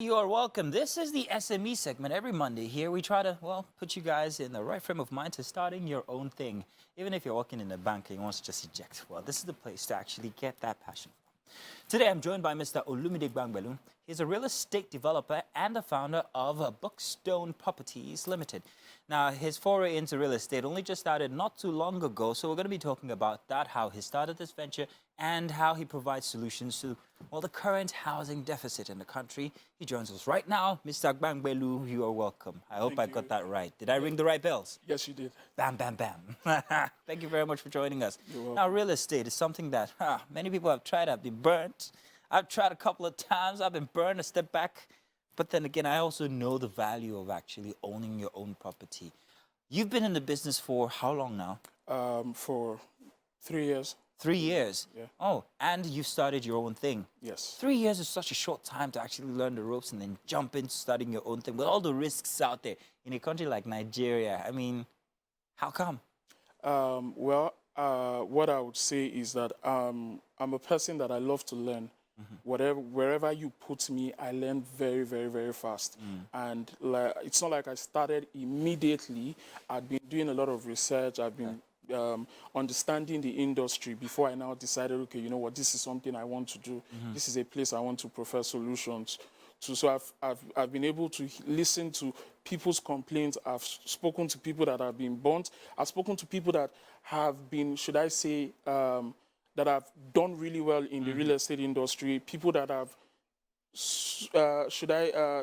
You are welcome. This is the SME segment. Every Monday here, we try to, put you guys in the right frame of mind to starting your own thing. Even if you're working in a bank and you want to just eject, well, this is the place to actually get that passion from. Today, I'm joined by Mr. Olumide Bamgbelu. He's a real estate developer and the founder of Buxstone Properties Limited. Now, his foray into real estate only just started not too long ago, so we're going to be talking about that, how he started this venture, and how he provides solutions to, the current housing deficit in the country. He joins us right now. Mr. Bamgbelu, you are welcome. I hope I got that right. Did I ring the right bells? Yes, you did. Bam, bam, bam. Thank you very much for joining us. You're welcome. Now, real estate is something that many people have tried. I've been burnt. I've tried a couple of times. I've been burned a step back. But then again, I also know the value of actually owning your own property. You've been in the business for how long now? For 3 years. 3 years? Yeah. Oh, and you've started your own thing. Yes. 3 years is such a short time to actually learn the ropes and then jump into starting your own thing with all the risks out there in a country like Nigeria. I mean, how come? What I would say is that I'm a person that I love to learn. Wherever you put me, I learn very, very, very fast. And it's not like I started immediately. I've been doing a lot of research. I've been understanding the industry before I now decided, okay, you know what, this is something I want to do. This is a place I want to prefer solutions to. So I've been able to listen to people's complaints. I've spoken to people that have been burnt. I've spoken to people that have been, should I say, that have done really well in the real estate industry, people that have,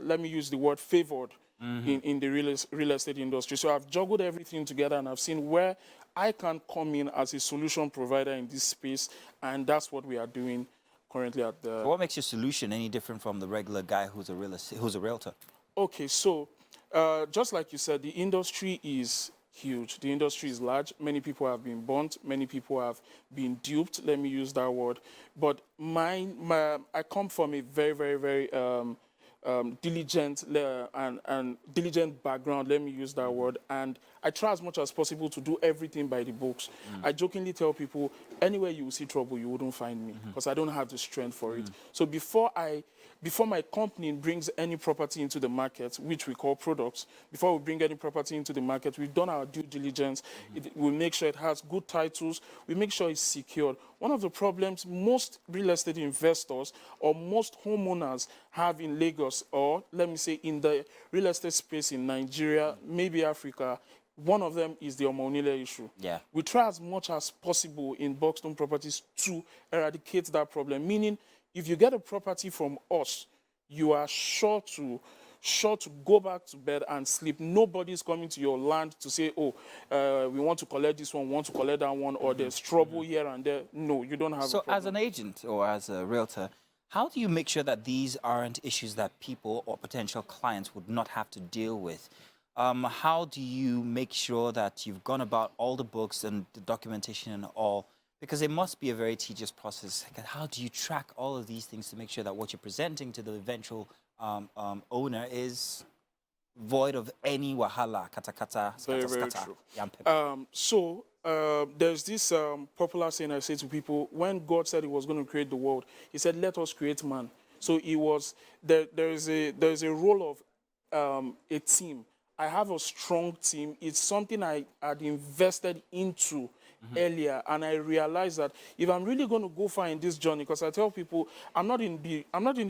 let me use the word favored in the real estate industry. So I've juggled everything together and I've seen where I can come in as a solution provider in this space, and that's what we are doing currently at the... So what makes your solution any different from the regular guy who's a realtor? Okay, so just like you said, the industry is huge. The industry is large. Many people have been burnt. Many people have been duped. Let me use that word. But I come from a very, very, very diligent and diligent background. Let me use that word. And I try as much as possible to do everything by the books. I jokingly tell people, anywhere you will see trouble, you wouldn't find me because I don't have the strength for it. So before my company brings any property into the market, which we call products, before we bring any property into the market, we've done our due diligence. We make sure it has good titles. We make sure it's secured. One of the problems most real estate investors or most homeowners have in Lagos, or let me say in the real estate space in Nigeria, maybe Africa, one of them is the Omonile issue. Yeah. We try as much as possible in Buxstone Properties to eradicate that problem, meaning if you get a property from us, you are sure to go back to bed and sleep. Nobody's coming to your land to say, oh, we want to collect this one, want to collect that one, or there's trouble here and there. No, you don't have a problem. So as an agent or as a realtor, how do you make sure that these aren't issues that people or potential clients would not have to deal with? How do you make sure that you've gone about all the books and the documentation and all? Because it must be a very tedious process. How do you track all of these things to make sure that what you're presenting to the eventual owner is void of any wahala, kata, Very, very true. There's this popular saying I say to people, when God said he was going to create the world, he said, let us create man. So there's a role of a team. I have a strong team. It's something I had invested into earlier, and I realized that if I'm really going to go far in this journey, because I tell people I'm not in the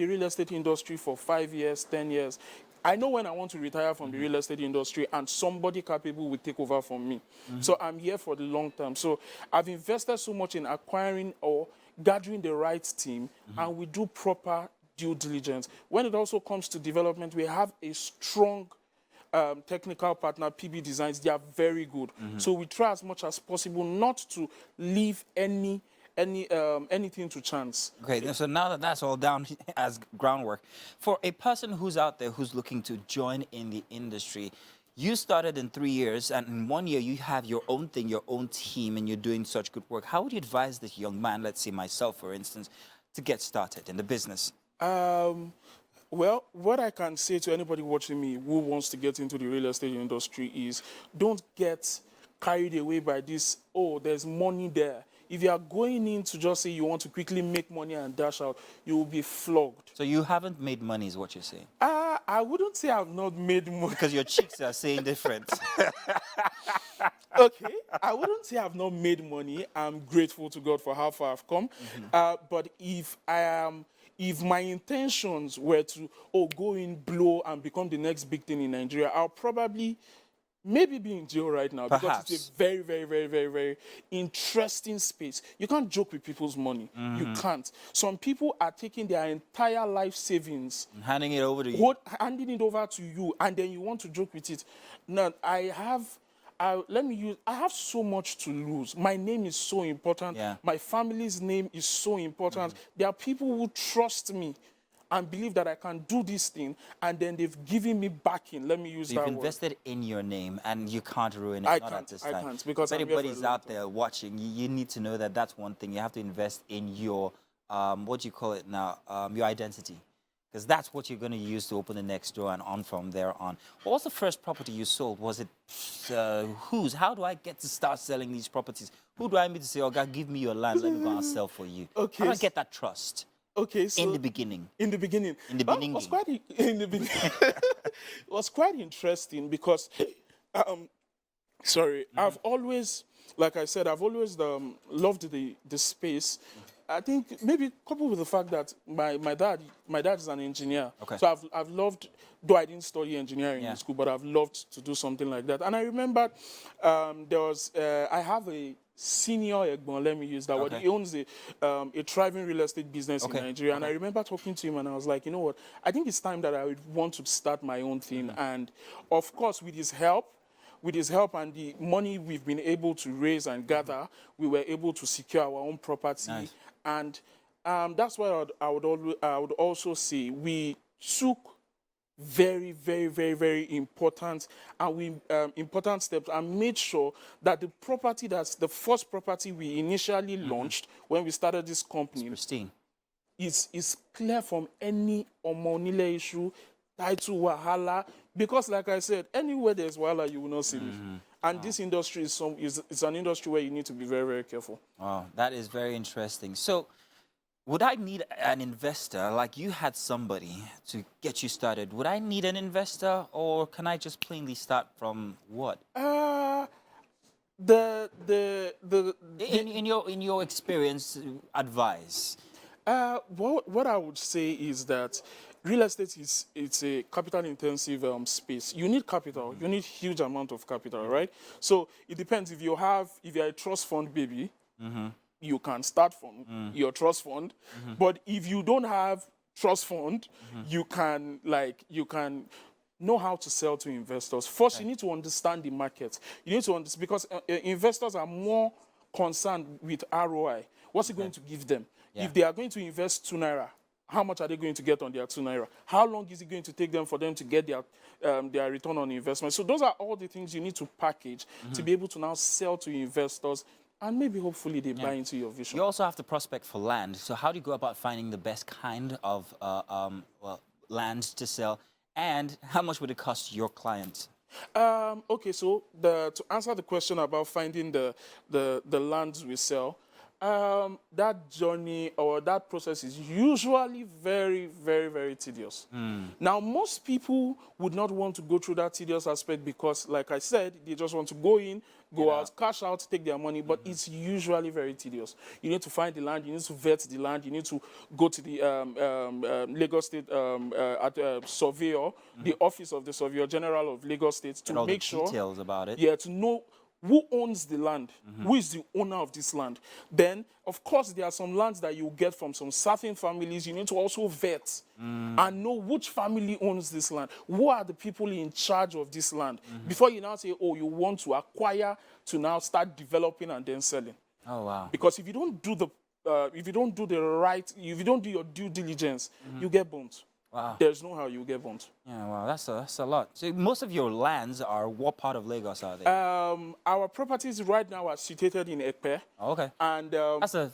real estate industry for 5 years, 10 years. I know when I want to retire from the real estate industry and somebody capable will take over from me. So I'm here for the long term. So I've invested so much in acquiring or gathering the right team, and we do proper due diligence. When it also comes to development, we have a strong technical partner, PB Designs. They are very good. So we try as much as possible not to leave anything to chance. Okay, so now that that's all down as groundwork, for a person who's out there who's looking to join in the industry, you started in 3 years, and in 1 year you have your own thing, your own team, and you're doing such good work. How would you advise this young man, let's say myself, for instance, to get started in the business? Well, what I can say to anybody watching me who wants to get into the real estate industry is don't get carried away by this, oh, there's money there. if you are going in to just say you want to quickly make money and dash out, you will be flogged. So you haven't made money, is what you're saying? I wouldn't say I've not made money. Because your cheeks are saying different. Okay, I wouldn't say I've not made money. I'm grateful to God for how far I've come. But if my intentions were to go in, blow, and become the next big thing in Nigeria, I'll probably maybe be in jail right now. Perhaps. Because it's a very, very, very, very, very interesting space. You can't joke with people's money. You can't. Some people are taking their entire life savings, Handing it over to you. handing it over to you, and then you want to joke with it. Now, I have so much to lose. My name is so important. Yeah. My family's name is so important. There are people who trust me and believe that I can do this thing, and then they've given me backing. Let me use So that you've word. invested in your name, and you can't ruin it. I not can't, at this I time. can't, because if I'm here for a anybody's long out there watching, you need to know that that's one thing. You have to invest in your, what do you call it now, your identity. Because that's what you're going to use to open the next door and on from there on. What was the first property you sold? Was it whose? How do I get to start selling these properties? Who do I meet to say, oh, God, give me your land, let me go and sell for you? Okay, How do I get that trust? Okay, so In the beginning. In the beginning. In the beginning. It was quite in the beginning. It was quite interesting because, I've always, like I said, I've always loved the space. I think maybe coupled with the fact that my dad is an engineer. Okay. So I've loved, though I didn't study engineering Yeah. in school, but I've loved to do something like that. And I remember I have a senior Egbon, let me use that word. Okay. He owns a thriving real estate business Okay. in Nigeria. And I remember talking to him and I was like, you know what, I think it's time that I would want to start my own thing. And of course, with his help and the money we've been able to raise and gather, we were able to secure our own property. Nice. And that's why I would also say we took very, very, very, very important important steps and made sure that the property that's the first property we initially launched when we started this company Pristine. is clear from any omonile issue, title wahala, because like I said, anywhere there's wahala, you will not see me. And this industry is an industry where you need to be very, very careful. Wow, that is very interesting. So, would I need an investor, like you had somebody to get you started? Would I need an investor, or can I just plainly start from what? In your experience, advice. What I would say is that real estate it's a capital intensive space. You need capital. You need huge amount of capital, right? So it depends. If you're a trust fund baby, you can start from your trust fund. But if you don't have trust fund, you can know how to sell to investors. First, you need to understand the market. You need to understand, because investors are more concerned with ROI. What's it going to give them? Yeah. If they are going to invest 2 naira, how much are they going to get on their 2 naira? How long is it going to take them for them to get their return on investment? So those are all the things you need to package to be able to now sell to investors, and maybe hopefully they buy into your vision. You also have to prospect for land. So how do you go about finding the best kind of land to sell, and how much would it cost your client? Okay, so to answer the question about finding the lands we sell, that journey or that process is usually very, very, very tedious. Now, most people would not want to go through that tedious aspect because, like I said, they just want to go in, go out, cash out, take their money, but it's usually very tedious. You need to find the land, you need to vet the land, you need to go to the Lagos State surveyor, the office of the Surveyor General of Lagos State, to all make the sure details about it. Yeah, to know who owns the land, who is the owner of this land. Then, of course, there are some lands that you get from some certain families. You need to also vet and know which family owns this land. Who are the people in charge of this land? Before you now say, oh, you want to acquire to now start developing and then selling. Oh, wow. Because if you don't do if you don't do your due diligence, you get burnt. Wow. There's no how you get burnt. Yeah, wow, that's a lot. So most of your lands are what part of Lagos are they? Our properties right now are situated in Ekpe. Oh, okay. And That's a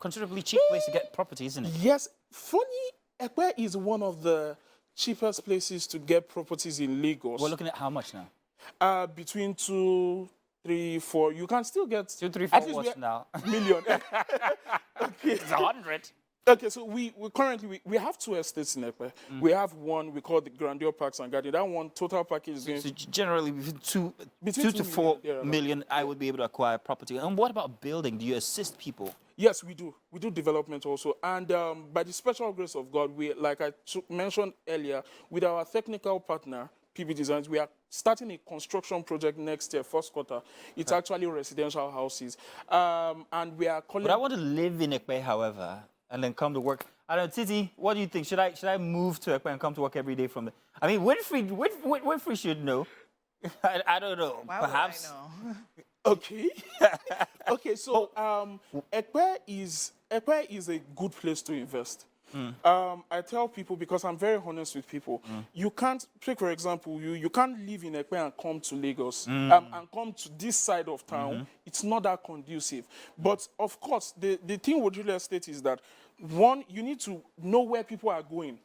considerably cheap place to get property, isn't it? yes, funny, Ekpe is one of the cheapest places to get properties in Lagos. We're looking at how much now? Between 2 3, 4. You can still get 2, 3, at 4 least what's now? million. Okay. It's 100. Okay, so we currently we have 2 estates in Ekpe. We have one we call the Grandeur Parks and Garden. That one total package is going So generally, between 2 to 4 million, yeah, million, I would be able to acquire property. And what about building? Do you assist people? Yes, we do. We do development also. And by the special grace of God, we, like I mentioned earlier, with our technical partner, PB Designs, we are starting a construction project next year, first quarter. It's actually residential houses. And we are calling... But I want to live in Ekpe, however, and then come to work. I don't know, Titi, what do you think? Should I move to Ekpe and come to work every day from there? I mean, Winfrey should know. I don't know. Why Perhaps. would I know? Okay. Okay, so Ekpe is a good place to invest. I tell people, because I'm very honest with people, you can't, take for example, you can't live in Ekpe and come to Lagos and come to this side of town. It's not that conducive. But of course, the thing with real estate is that, one, you need to know where people are going.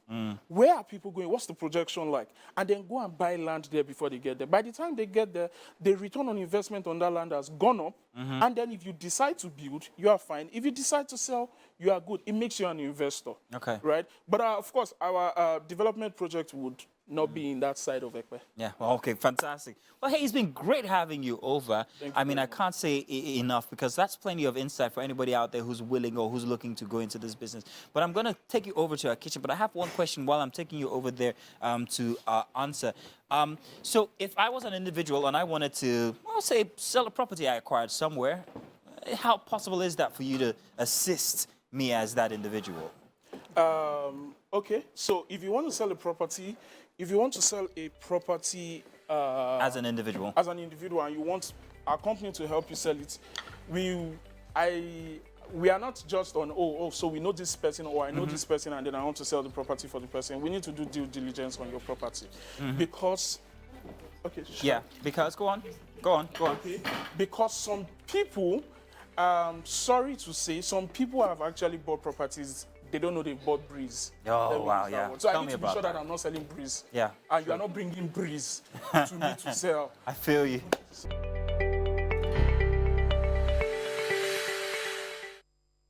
Where are people going? What's the projection like? And then go and buy land there before they get there. By the time they get there, the return on investment on that land has gone up. And then if you decide to build, you are fine. If you decide to sell, you are good. It makes you an investor. Okay. Right? But of course, our development project would not be in that side of Ekpe. Yeah, well, okay, fantastic. Well, hey, it's been great having you over. I mean, I can't say enough, because that's plenty of insight for anybody out there who's willing or who's looking to go into this business. But I'm going to take you over to our kitchen, but I have one question while I'm taking you over there to answer. So if I was an individual and I wanted to, well, say, sell a property I acquired somewhere, how possible is that for you to assist me as that individual? Okay, so if you want to sell a property, as an individual, and you want our company to help you sell it, we are not just on, so we know this person, or I know this person, and then I want to sell the property for the person. We need to do due diligence on your property. Because, okay, sure. Yeah, because, go on. Okay. Because some people, sorry to say, some people have actually bought properties. They don't know they bought breeze. Oh, wow, yeah. So Tell I need me to be about sure that that. I'm not selling breeze. Yeah. And you are not bringing breeze to me to sell. I feel you.